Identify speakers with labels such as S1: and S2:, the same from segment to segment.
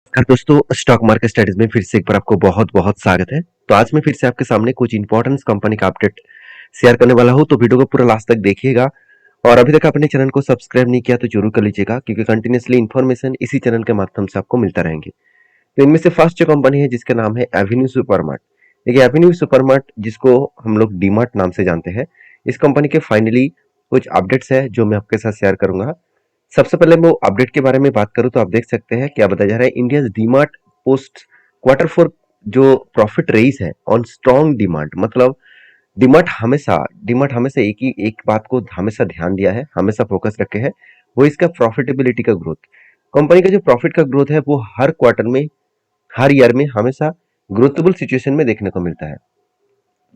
S1: नमस्कार दोस्तों, stock market studies में फिर से एक बार आपको बहुत बहुत स्वागत है। तो आज मैं फिर से आपके सामने कुछ इंपॉर्टेंट कंपनी का अपडेट शेयर करने वाला हूं, तो वीडियो को पूरा लास्ट तक देखिएगा। और अभी तक आपने चैनल को सब्सक्राइब नहीं किया तो जरूर कर लीजिएगा, क्योंकि कंटिन्यूसली इन्फॉर्मेशन इसी चैनल के माध्यम से आपको मिलता रहेंगे। तो इनमें से फर्स्ट जो कंपनी है जिसका नाम है एवेन्यू सुपरमार्ट। देखिए, एवेन्यू सुपरमार्ट जिसको हम लोग डीमार्ट नाम से जानते हैं, इस कंपनी के फाइनली कुछ अपडेट्स है जो मैं आपके साथ शेयर करूंगा। सबसे पहले मैं अपडेट के बारे में बात करूं तो आप देख सकते हैं क्या बताया जा रहा है। इंडिया डीमार्ट पोस्ट क्वार्टर 4 जो प्रॉफिट रेस है ऑन स्ट्रॉन्ग डिमांड। मतलब डिमार्ट हमेशा एक बात को हमेशा ध्यान दिया है, हमेशा फोकस रखे है, वो इसका प्रॉफिटेबिलिटी का ग्रोथ। कंपनी का जो प्रॉफिट का ग्रोथ है वो हर क्वार्टर में, हर ईयर में हमेशा ग्रोथेबल सिचुएशन में देखने को मिलता है।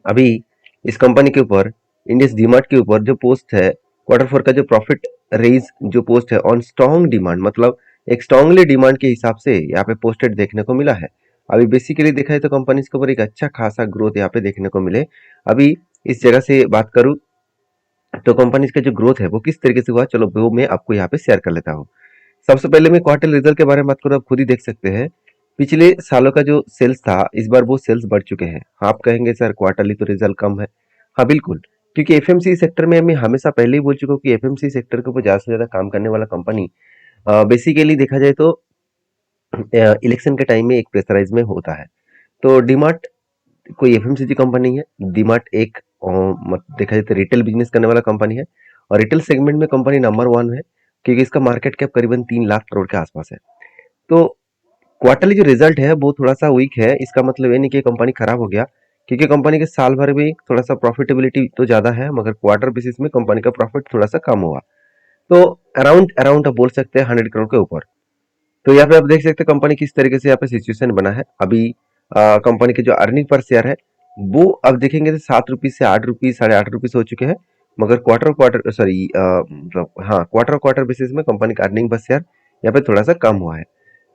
S1: अभी इस कंपनी के ऊपर, इंडियस डीमार्ट के ऊपर जो पोस्ट है क्वार्टर 4 का जो प्रॉफिट रेज जो पोस्ट है ऑन स्ट्रॉन्ग डिमांड, मतलब एक स्ट्रांगली डिमांड के हिसाब से यहाँ पे पोस्टेड देखने को मिला है। अभी बेसिकली देखा है तो कंपनी के ऊपर एक अच्छा खासा ग्रोथ यहाँ पे देखने को मिले। अभी इस जगह से बात करूं तो कंपनी का जो ग्रोथ है वो किस तरीके से हुआ, चलो वो मैं आपको यहाँ पे शेयर कर लेता हूँ। सबसे पहले मैं क्वार्टर रिजल्ट के बारे में बात करूँ, आप खुद ही देख सकते हैं पिछले सालों का जो सेल्स था इस बार वो सेल्स बढ़ चुके हैं। आप कहेंगे सर क्वार्टरली तो रिजल्ट कम है। हाँ बिल्कुल, क्योंकि एफएमसी सेक्टर में मैं हमेशा पहले ही बोल चुका हूँ कि एफएमसी सेक्टर के ऊपर ज्यादा से ज्यादा काम करने वाला कंपनी बेसिकली देखा जाए तो इलेक्शन के टाइम में एक प्रेशराइज में होता है। तो डीमार्ट कोई एफएमसीजी कंपनी है। डीमार्ट एक देखा जाए तो रिटेल बिजनेस करने वाला कंपनी है, और रिटेल सेगमेंट में कंपनी नंबर 1 है, क्योंकि इसका मार्केट कैप करीबन 3 लाख करोड़ के आसपास है। तो क्वार्टरली जो रिजल्ट है वो थोड़ा सा वीक है, इसका मतलब ये नहीं कि कंपनी खराब हो गया, क्योंकि कंपनी के साल भर में थोड़ा सा प्रॉफिटेबिलिटी तो ज्यादा है, मगर क्वार्टर बेसिस में कंपनी का प्रॉफिट थोड़ा सा कम हुआ। तो अराउंड अराउंड आप बोल सकते हैं 100 करोड़ के ऊपर। तो यहाँ पे आप देख सकते हैं कंपनी किस तरीके से यहाँ पे सिचुएशन बना है। अभी कंपनी के जो अर्निंग पर शेयर है वो अब देखेंगे तो 7 रुपीज से 8 रुपीज, साढ़े 8 रुपीज हो चुके हैं। मगर क्वार्टर क्वार्टर सॉरी मतलब हाँ, क्वार्टर क्वार्टर बेसिस में कंपनी का अर्निंग पर शेयर यहाँ पे थोड़ा सा कम हुआ है।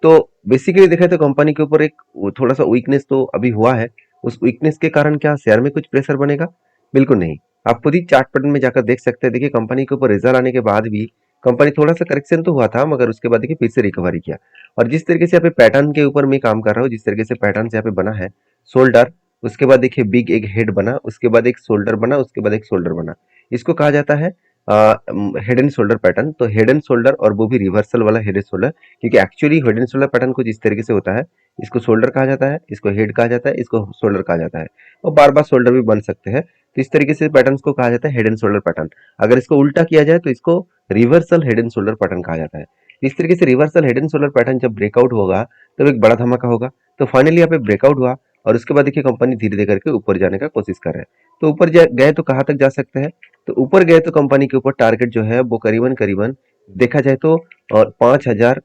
S1: तो बेसिकली देखा तो कंपनी के ऊपर एक थोड़ा सा वीकनेस तो अभी हुआ है। उस वीकनेस के कारण क्या शेयर में कुछ प्रेशर बनेगा? बिल्कुल नहीं। आप खुद ही चार्ट पैटर्न में जाकर देख सकते हैं। देखिए, कंपनी के ऊपर रिजल्ट आने के बाद भी कंपनी थोड़ा सा करेक्शन तो हुआ था, मगर उसके बाद देखिए फिर से रिकवरी किया। और जिस तरीके से यहाँ पे पैटर्न के ऊपर मैं काम कर रहा हूँ, जिस तरीके से पैटर्न यहाँ पे बना है, शोल्डर, उसके बाद देखिए बिग एक हेड बना, उसके बाद एक शोल्डर बना, उसके बाद एक शोल्डर बना। इसको कहा जाता है हेड एंड शोल्डर पैटर्न। तो हेड एंड शोल्डर और वो भी रिवर्सल वाला हेड एंड शोल्डर, क्योंकि actually head and shoulder pattern कुछ इस तरीके से होता है। इसको शोल्डर कहा जाता है, इसको हेड कहा जाता है, इसको शोल्डर कहा जाता है, और बार बार शोल्डर भी बन सकते हैं। तो इस तरीके से पैटर्न को कहा जाता है हेड एंड शोल्डर पैटर्न। अगर इसको उल्टा किया जाए तो इसको reversal head and shoulder pattern कहा जाता है। इस तरीके से reversal head and shoulder pattern जब ब्रेकआउट होगा तब एक बड़ा धमाका होगा। तो फाइनली यहाँ पे ब्रेकआउट हुआ, और उसके बाद देखिए कंपनी धीरे धीरे करके ऊपर जाने का कोशिश कर रहे हैं। तो ऊपर गए तो कहाँ तक जा सकते हैं? तो ऊपर गए तो कंपनी के ऊपर टारगेट जो है वो करीबन करीबन देखा जाए तो 5,000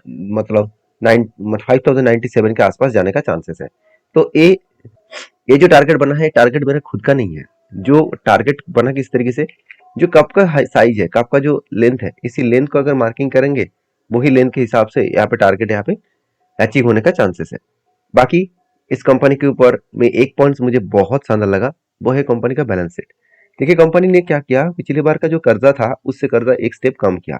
S1: मतलब 5,097 के आसपास जाने का चांसेस है। तो ये जो टारगेट बना है, टारगेट मेरा खुद का नहीं है। जो टारगेट बना किस तरीके से, जो कप का साइज है, कप का जो लेंथ है, इसी लेंथ को अगर मार्किंग करेंगे वही लेंथ के हिसाब से यहाँ पे टारगेट यहाँ पे अचीव होने का चांसेस है। बाकी इस कंपनी के ऊपर में एक पॉइंट मुझे बहुत शानदार लगा, वो है कंपनी का बैलेंस शीट। देखिए कंपनी ने क्या किया, पिछली बार का जो कर्जा था उससे कर्जा एक स्टेप कम किया,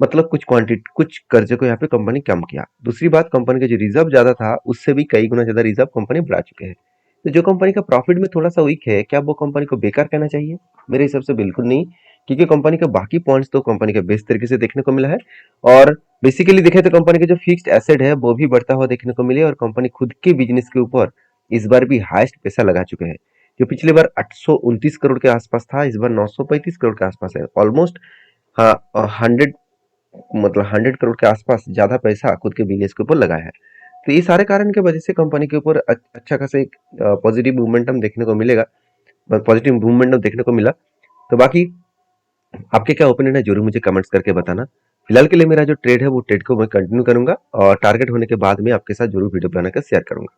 S1: मतलब कुछ क्वांटिटी कुछ कर्जे को यहाँ पे कंपनी कम किया। दूसरी बात, कंपनी का जो रिजर्व ज्यादा था उससे भी कई गुना ज्यादा रिजर्व कंपनी बढ़ा चुके हैं। तो जो कंपनी का प्रॉफिट में थोड़ा सा वीक है, क्या वो कंपनी को बेकार कहना चाहिए? मेरे हिसाब से बिल्कुल नहीं, क्योंकि कंपनी का बाकी पॉइंट्स तो कंपनी का बेस्ट तरीके से देखने को मिला है। और बेसिकली देखें तो कंपनी का जो फिक्स्ड एसेट है वो भी बढ़ता हुआ देखने को मिले, और कंपनी खुद के बिजनेस के ऊपर इस बार भी हाईएस्ट पैसा लगा चुके हैं। जो पिछली बार 829 करोड़ के आसपास था, इस बार 935 करोड़ के आसपास है। ऑलमोस्ट हाँ, 100 करोड़ के आसपास ज्यादा पैसा खुद के बिजनेस के ऊपर लगाया है। तो ये सारे कारण की वजह से कंपनी के ऊपर अच्छा खासा एक पॉजिटिव मूवमेंटम देखने को मिलेगा, पॉजिटिव मूवमेंटम देखने को मिला। तो बाकी आपके क्या ओपिनियन है जरूर मुझे कमेंट्स करके बताना। फिलहाल के लिए मेरा जो ट्रेड है वो ट्रेड को मैं कंटिन्यू करूंगा, और टारगेट होने के बाद में आपके साथ जरूर वीडियो बनाकर शेयर करूंगा।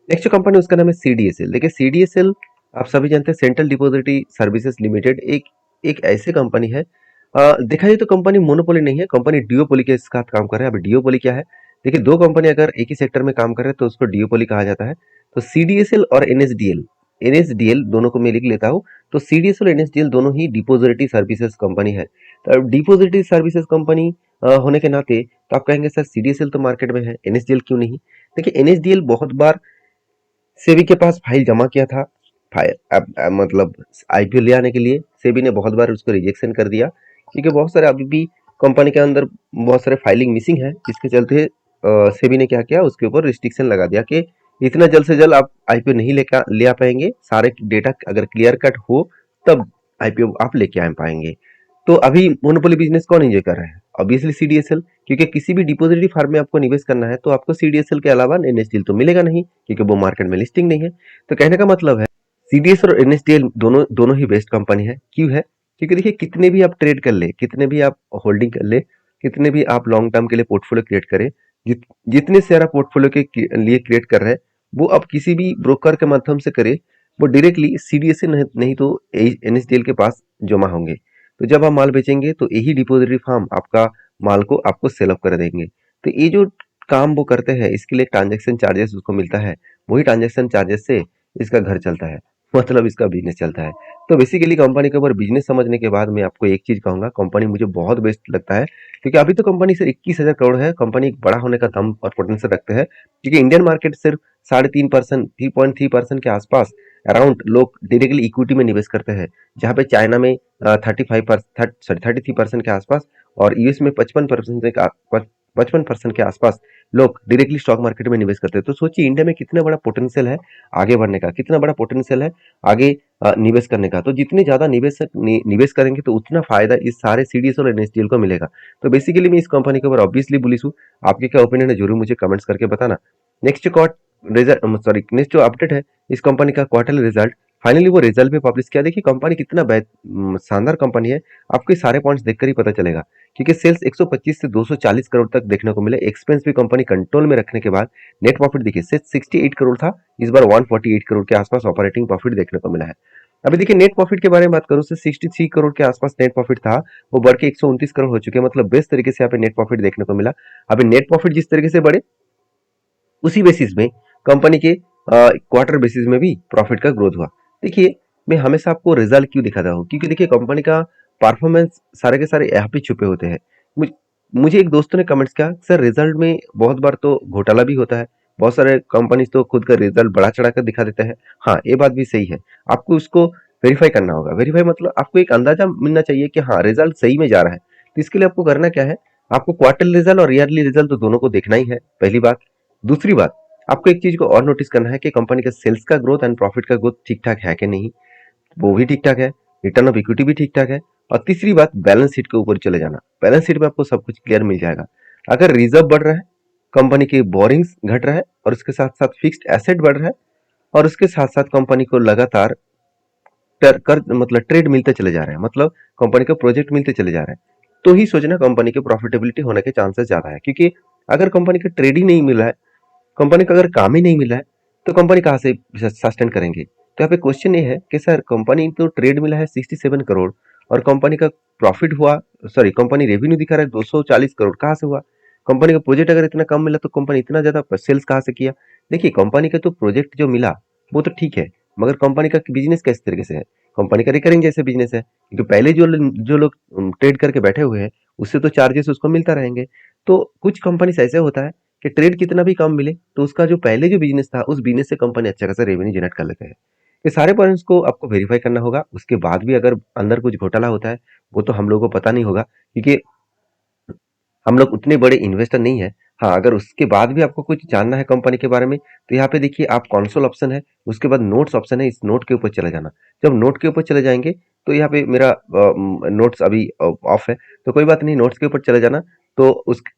S1: नेक्स्ट जो कंपनी उसका नाम है सीडीएसएल। देखिए सीडीएसएल आप सभी जानते हैं, सेंट्रल डिपॉजिटरी सर्विसेज लिमिटेड, एक एक ऐसी कंपनी है। देखा जाए तो कंपनी मोनोपोली नहीं है, कंपनी डिओपोली के साथ काम कर रहा है। अब डिओपोली क्या है? देखिए, दो कंपनी अगर एक ही सेक्टर में काम कर रहे हैं तो उसको डिओपोली कहा जाता है। तो सीडीएसएल और एनएसडीएल, एनएसडीएल दोनों को मैं लिख लेता हूँ। तो सीडीएसएल और एनएसडीएल दोनों ही डिपॉजिटरी सर्विसेज कंपनी है। तो डिपॉजिटरी सर्विसेज कंपनी होने के नाते तो आप कहेंगे सर सीडीएसएल तो मार्केट में है, एनएसडीएल क्यों नहीं? देखिए एनएसडीएल बहुत बार सेबी के पास फाइल जमा किया था, मतलब आईपीओ ले आने के लिए। सेबी ने बहुत बार उसको रिजेक्शन कर दिया क्योंकि बहुत सारे अभी भी कंपनी के अंदर बहुत सारे फाइलिंग मिसिंग है, जिसके चलते सेबी ने क्या किया, उसके ऊपर रिस्ट्रिक्शन लगा दिया कि इतना जल्द से जल्द आप आईपीओ नहीं ले आ पाएंगे, सारे डेटा अगर क्लियर कट हो तब आईपीओ आप लेके आ पाएंगे। तो अभी मोनोपोली बिजनेस कौन एंजॉय कर रहा है? ऑब्वियसली सीडीएसएल, क्योंकि किसी भी डिपॉजिटरी फार्म में आपको निवेश करना है तो आपको सीडीएसएल के अलावा एनएसडीएल तो मिलेगा नहीं, क्योंकि वो मार्केट में लिस्टिंग नहीं है। तो कहने का मतलब है सीडीएसएल और एनएसडीएल दोनों दोनों ही बेस्ट कंपनी है। क्यों है? क्योंकि देखिए कितने भी आप ट्रेड कर ले, कितने भी आप होल्डिंग कर ले, कितने भी आप लॉन्ग टर्म के लिए पोर्टफोलियो क्रिएट करें, जितने शेयर आप पोर्टफोलियो के लिए क्रिएट कर रहे हैं वो आप किसी भी ब्रोकर के माध्यम से करें, वो डायरेक्टली सीडीएसएल नहीं तो एनएसडीएल के पास जमा होंगे। तो जब आप माल बेचेंगे तो यही डिपॉजिटरी फार्म आपका माल को आपको सेल अप कर देंगे। तो ये जो काम वो करते हैं इसके लिए ट्रांजैक्शन चार्जेस उसको मिलता है, वही ट्रांजैक्शन चार्जेस से इसका घर चलता है, मतलब इसका बिजनेस चलता है। तो बेसिकली कंपनी के ऊपर बिजनेस समझने के बाद मैं आपको एक चीज कहूंगा, कंपनी मुझे बहुत बेस्ट लगता है क्योंकि अभी तो कंपनी सिर्फ 21,000 करोड़ है, कंपनी बड़ा होने का दम और पोटेंशियल रखते हैं क्योंकि इंडियन मार्केट सिर्फ 3.5%, 3.3% के आसपास अराउंड लोग डायरेक्टली इक्विटी में निवेश करते हैं, जहाँ पे चाइना में 33% के आसपास और यूएस में 55% के आसपास लोग डायरेक्टली स्टॉक मार्केट में निवेश करते हैं। तो सोचिए इंडिया में कितना बड़ा पोटेंशियल है आगे बढ़ने का, कितना बड़ा पोटेंशियल है आगे निवेश करने का। तो जितने ज्यादा निवेश करेंगे तो उतना फायदा इस सारे सीडीएस और एनएसडीएल को मिलेगा। तो बेसिकली मैं इस कंपनी के ऊपर ऑब्वियसली बुलिश हूँ। आपके क्या ओपिनियन है जरूर मुझे कमेंट्स करके बताना। नेक्स्ट नेक्स्ट जो अपडेट है इस कंपनी का क्वार्टरली रिजल्ट, फाइनली वो रिजल्ट भी पब्लिश किया। देखिए कंपनी कितना शानदार कंपनी है, आपको ये सारे पॉइंट्स देखकर ही पता चलेगा क्योंकि सेल्स 125 से 240 करोड़ तक देखने को मिले, एक्सपेंस भी कंपनी कंट्रोल में रखने के बाद नेट प्रॉफिट देखिए 68 करोड़ था, इस बार 148 करोड़ के आसपास ऑपरेटिंग प्रॉफिट देखने को मिला है। अभी देखिए नेट प्रॉफिट के बारे में बात करूं तो 63 करोड़ के आसपास नेट प्रॉफिट था, वो बढ़ के 129 करोड़ हो चुके हैं, मतलब बेस्ट तरीके से यहाँ पे नेट प्रॉफिट देखने को मिला। अभी नेट प्रॉफिट जिस तरीके से बढ़े उसी बेसिस में कंपनी के क्वार्टर बेसिस में भी प्रॉफिट का ग्रोथ हुआ। देखिए मैं हमेशा आपको रिजल्ट क्यों दिखाता हूँ, क्योंकि देखिए कंपनी का परफॉर्मेंस सारे के सारे यहाँ पे छुपे होते हैं। मुझे एक दोस्तों ने कमेंट्स किया सर रिजल्ट में बहुत बार तो घोटाला भी होता है, बहुत सारे कंपनीज तो खुद का रिजल्ट बड़ा चढ़ा कर दिखा देते हैं। हाँ ये बात भी सही है, आपको उसको वेरीफाई करना होगा। वेरीफाई मतलब आपको एक अंदाजा मिलना चाहिए कि हाँ रिजल्ट सही में जा रहा है। तो इसके लिए आपको करना क्या है, आपको क्वार्टरली रिजल्ट और ईयरली रिजल्ट तो दोनों को देखना ही है, पहली बात। दूसरी बात, आपको एक चीज को और नोटिस करना है कि कंपनी का सेल्स का ग्रोथ एंड प्रॉफिट का ग्रोथ ठीक ठाक है कि नहीं, वो भी ठीक ठाक है, रिटर्न ऑफ इक्विटी भी ठीक ठाक है। और तीसरी बात बैलेंस शीट के ऊपर चले जाना, बैलेंस शीट में आपको सब कुछ क्लियर मिल जाएगा। अगर रिजर्व बढ़ रहा है, कंपनी के बोरिंग्स घट रहा है और उसके साथ साथ फिक्स्ड एसेट बढ़ रहा है और उसके साथ साथ कंपनी को लगातार मतलब ट्रेड मिलते चले जा रहे हैं, मतलब कंपनी को प्रोजेक्ट मिलते चले जा रहे हैं, तो ही सोचना कंपनी की प्रॉफिटेबिलिटी होने के चांसेस ज्यादा है। क्योंकि अगर कंपनी का ट्रेड ही नहीं मिल रहा है, कंपनी का अगर काम ही नहीं मिला है तो कंपनी कहाँ से सस्टेन करेंगे? तो यहाँ पे क्वेश्चन ये है कि सर कंपनी तो ट्रेड मिला है 67 करोड़ और कंपनी का प्रॉफिट हुआ, सॉरी कंपनी रेवेन्यू दिखा रहा है 240 करोड़, कहाँ से हुआ? कंपनी का प्रोजेक्ट अगर इतना कम मिला तो कंपनी इतना ज्यादा सेल्स कहाँ से किया? देखिए कंपनी का तो प्रोजेक्ट जो मिला वो तो ठीक है, मगर कंपनी का बिजनेस किस तरीके से है? कंपनी का रिकरिंग जैसे बिजनेस है, क्योंकि पहले जो लोग ट्रेड करके बैठे हुए हैं उससे तो चार्जेस उसको मिलता रहेंगे। तो कुछ कंपनी से ऐसे होता है कि ट्रेड कितना भी कम मिले तो उसका जो पहले जो बिजनेस था उस बिजनेस से कंपनी अच्छा खासा रेवेन्यू जनरेट कर लेते हैं। ये सारे पॉइंट्स को आपको वेरीफाई करना होगा, उसके बाद भी अगर अंदर कुछ घोटाला होता है वो तो हम लोगों को पता नहीं होगा क्योंकि हम लोग उतने बड़े इन्वेस्टर नहीं है। हाँ अगर उसके बाद भी आपको कुछ जानना है कंपनी के बारे में तो यहाँ पे देखिए आप कंसोल ऑप्शन है, उसके बाद नोट्स ऑप्शन है, इस नोट के ऊपर चले जाना। जब नोट के ऊपर चले जाएंगे तो यहाँ पे मेरा नोट्स अभी ऑफ है, तो कोई बात नहीं, नोट्स के ऊपर चले जाना। तो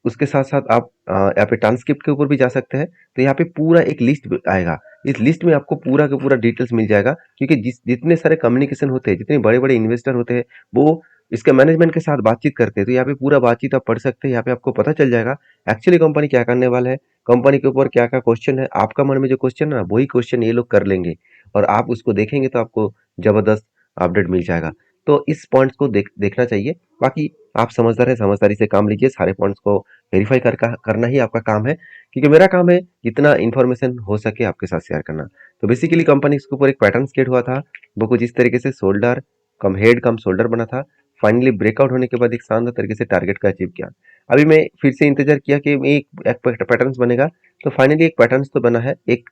S1: उसके साथ साथ आप यहाँ पे ट्रांसक्रिप्ट के ऊपर भी जा सकते हैं। तो यहाँ पे पूरा एक लिस्ट आएगा, इस लिस्ट में आपको पूरा का पूरा डिटेल्स मिल जाएगा क्योंकि जितने सारे कम्युनिकेशन होते हैं, जितने बड़े बड़े इन्वेस्टर होते हैं वो इसके मैनेजमेंट के साथ बातचीत करते हैं। तो यहाँ पे पूरा बातचीत आप पढ़ सकते हैं, यहाँ पे आपको पता चल जाएगा एक्चुअली कंपनी क्या करने वाला है, कंपनी के ऊपर क्या क्या क्वेश्चन है, आपका मन में जो क्वेश्चन है ना वही क्वेश्चन ये लोग कर लेंगे और आप उसको देखेंगे तो आपको जबरदस्त अपडेट मिल जाएगा। तो इस पॉइंट्स को देखना चाहिए। बाकी आप समझदार है, समझदारी से काम लीजिए, सारे पॉइंट्स को वेरीफाई करना ही आपका काम है क्योंकि मेरा काम है जितना इन्फॉर्मेशन हो सके आपके साथ शेयर करना। तो बेसिकली कंपनी के ऊपर एक पैटर्न क्रिएट हुआ था, वो कुछ इस तरीके से शोल्डर कम हेड कम शोल्डर बना था, फाइनली ब्रेकआउट होने के बाद एक शानदार तरीके से टारगेट का अचीव किया। अभी मैं फिर से इंतजार किया कि एक पैटर्न बनेगा, तो फाइनली एक पैटर्न तो बना है, एक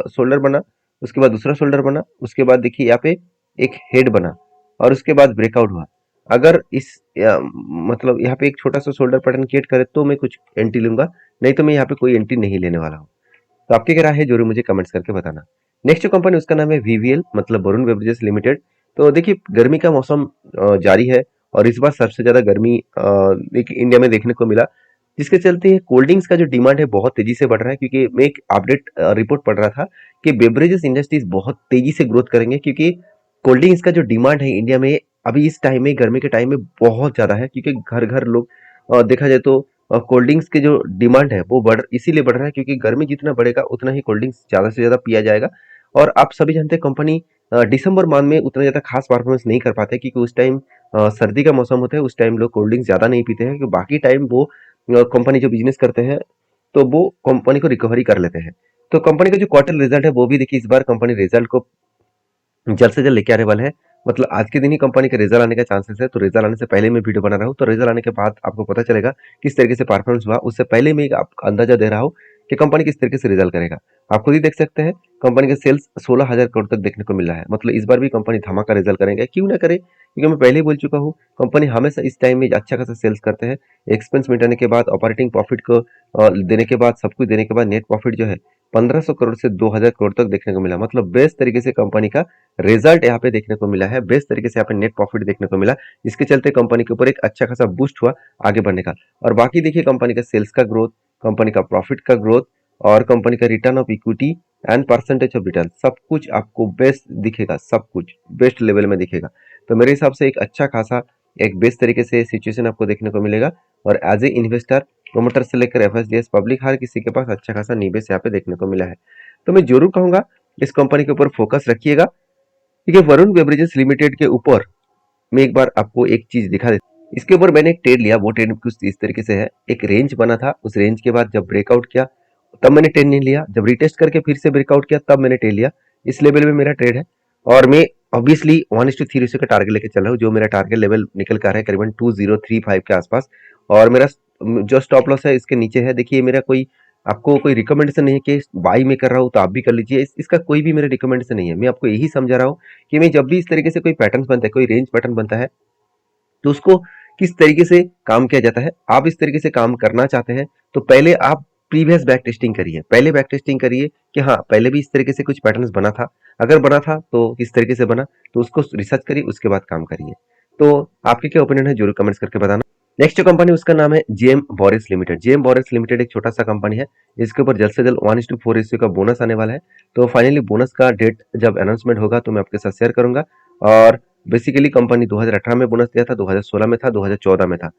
S1: शोल्डर बना, उसके बाद दूसरा शोल्डर बना, उसके बाद देखिए यहाँ पे एक हेड बना और उसके बाद ब्रेकआउट हुआ। अगर मतलब यहाँ पे एक छोटा सा शोल्डर पैटर्न क्रिएट करे तो मैं कुछ एंट्री लूंगा, नहीं तो मैं यहाँ पे कोई एंट्री नहीं लेने वाला हूँ। तो आपकी क्या राय है जरूर मुझे कमेंट्स करके बताना। नेक्स्ट जो कंपनी उसका नाम है वीवीएल, मतलब वरुण बेवरेजेस लिमिटेड। तो देखिए गर्मी का मौसम जारी है और इस बार सबसे ज्यादा गर्मी एक इंडिया में देखने को मिला, जिसके चलते कोल्ड ड्रिंक्स का जो डिमांड है बहुत तेजी से बढ़ रहा है। क्योंकि मैं एक अपडेट रिपोर्ट पढ़ रहा था कि बेवरेजेस इंडस्ट्रीज बहुत तेजी से ग्रोथ करेंगे, क्योंकि कोल्ड ड्रिंक्स का जो डिमांड है इंडिया में अभी इस टाइम में, गर्मी के टाइम में बहुत ज्यादा है। क्योंकि घर घर लोग देखा जाए तो कोल्ड ड्रिंक्स के जो डिमांड है वो इसीलिए बढ़ रहा है क्योंकि गर्मी जितना बढ़ेगा उतना ही कोल्ड ड्रिंक्स ज्यादा से ज्यादा पिया जाएगा। और आप सभी जानते हैं कंपनी दिसंबर माह में उतना ज्यादा खास परफॉर्मेंस नहीं कर पाते, क्योंकि उस टाइम सर्दी का मौसम होता है, उस टाइम लोग कोल्ड ड्रिंक्स ज्यादा नहीं पीते हैं। क्योंकि बाकी टाइम वो कंपनी जो बिजनेस करते हैं तो वो कंपनी को रिकवरी कर लेते हैं। तो कंपनी का जो क्वार्टर रिजल्ट है वो भी देखिए, इस बार कंपनी रिजल्ट को जल्द से जल्द लेके आने वाले हैं। मतलब आज के दिन ही कंपनी का रिजल्ट आने का चांसेस है, तो रिजल्ट आने से पहले मैं वीडियो बना रहा हूँ, तो रिजल्ट आने के बाद आपको पता चलेगा किस तरीके से परफॉर्मेंस हुआ। उससे पहले मैं आपको अंदाजा दे रहा हूँ कि कंपनी किस तरीके से रिजल्ट करेगा। आप खुद ही देख सकते हैं कंपनी का सेल्स 16,000 करोड़ तक देखने को मिल रहा है। मतलब इस बार भी कंपनी धमाका रिजल्ट करेंगे, क्यों ना करे, क्योंकि मैं पहले ही बोल चुका हूँ कंपनी हमेशा इस टाइम में अच्छा खासा सेल्स करते हैं। एक्सपेंस मिटाने के बाद, ऑपरेटिंग प्रॉफिट को देने के बाद, सब कुछ देने के बाद नेट प्रॉफिट जो है 1500 करोड़ से 2000 करोड़ तक देखने को मिला। मतलब बेस्ट तरीके से कंपनी का रिजल्ट यहाँ पे देखने को मिला है, बेस्ट तरीके से यहाँ पे नेट प्रॉफिट देखने को मिला। इसके चलते कंपनी के ऊपर एक अच्छा खासा बूस्ट हुआ आगे बढ़ने का। और बाकी देखिए कंपनी का सेल्स का ग्रोथ, कंपनी का प्रॉफिट का ग्रोथ और कंपनी का return of equity and percentage of return, सब कुछ आपको बेस्ट दिखेगा, सब कुछ बेस्ट लेवल में दिखेगा। तो मेरे हिसाब से एक अच्छा खासा एक बेस्ट तरीके से सिचुएशन आपको देखने को मिलेगा। और एज ए इन्वेस्टर, प्रोमोटर से लेकर एफएसडीएस पब्लिक, हर किसी के पास अच्छा खासा निवेश यहाँ पे देखने को मिला है। तो मैं जरूर कहूंगा इस कंपनी के ऊपर फोकस रखिएगा। ठीक है, वरुण बेवरेजेस लिमिटेड के ऊपर मैं एक बार आपको एक चीज दिखा देता हूं। इसके ऊपर मैंने एक ट्रेड लिया, वो ट्रेड कुछ इस तरीके से है। एक रेंज बना था, उस रेंज के बाद जब ब्रेकआउट किया तब मैंने ट्रेड नहीं लिया, जब रिटेस्ट करके फिर से ब्रेकआउट किया तब मैंने ट्रेड लिया। इस लेवल में मेरा ट्रेड है और मैं ऑब्वियसली 1:3 रेशियो का टारगेट लेके चल रहा हूँ। जो मेरा टारगेट लेवल निकल कर है करीबन 2035 के आसपास। और मेरा जो स्टॉप लॉस है इसके नीचे है। देखिए मेरा कोई आपको कोई रिकमेंडेशन नहीं है कि बाई में कर रहा हूँ तो आप भी कर लीजिए, इसका कोई भी मेरा रिकमेंडेशन नहीं है। मैं आपको यही समझा रहा हूँ कि मैं जब भी इस तरीके से कोई पैटर्न बनता है, कोई रेंज पैटर्न बनता है, तो उसको किस तरीके से काम किया जाता है। आप इस तरीके से काम करना चाहते हैं तो पहले आप प्रीवियस बैक टेस्टिंग करिए, पहले बैक टेस्टिंग करिए कि हाँ पहले भी इस तरीके से कुछ पैटर्न्स बना था, अगर बना था तो किस तरीके से बना, तो उसको रिसर्च करिए, उसके बाद काम करिए। तो आपके क्या ओपिनियन है जरूर कमेंट्स करके बताना। नेक्स्ट जो कंपनी उसका नाम है जेएम बॉरेस लिमिटेड। जेएम बॉरेस लिमिटेड एक छोटा सा कंपनी है, इसके ऊपर जल्द से जल्द 1:4 रेशियो का बोनस आने वाला है। तो फाइनली बोनस का डेट जब अनाउंसमेंट होगा तो मैं आपके साथ शेयर करूंगा। और बेसिकली कंपनी 2018 में बोनस दिया था, 2016 में था, 2014 में था।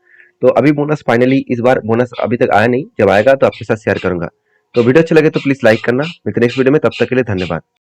S1: तो अभी बोनस फाइनली, इस बार बोनस अभी तक आया नहीं, जब आएगा तो आपके साथ शेयर करूंगा। तो वीडियो अच्छा लगे तो प्लीज लाइक करना। मिलते नेक्स्ट वीडियो में, तब तक के लिए धन्यवाद।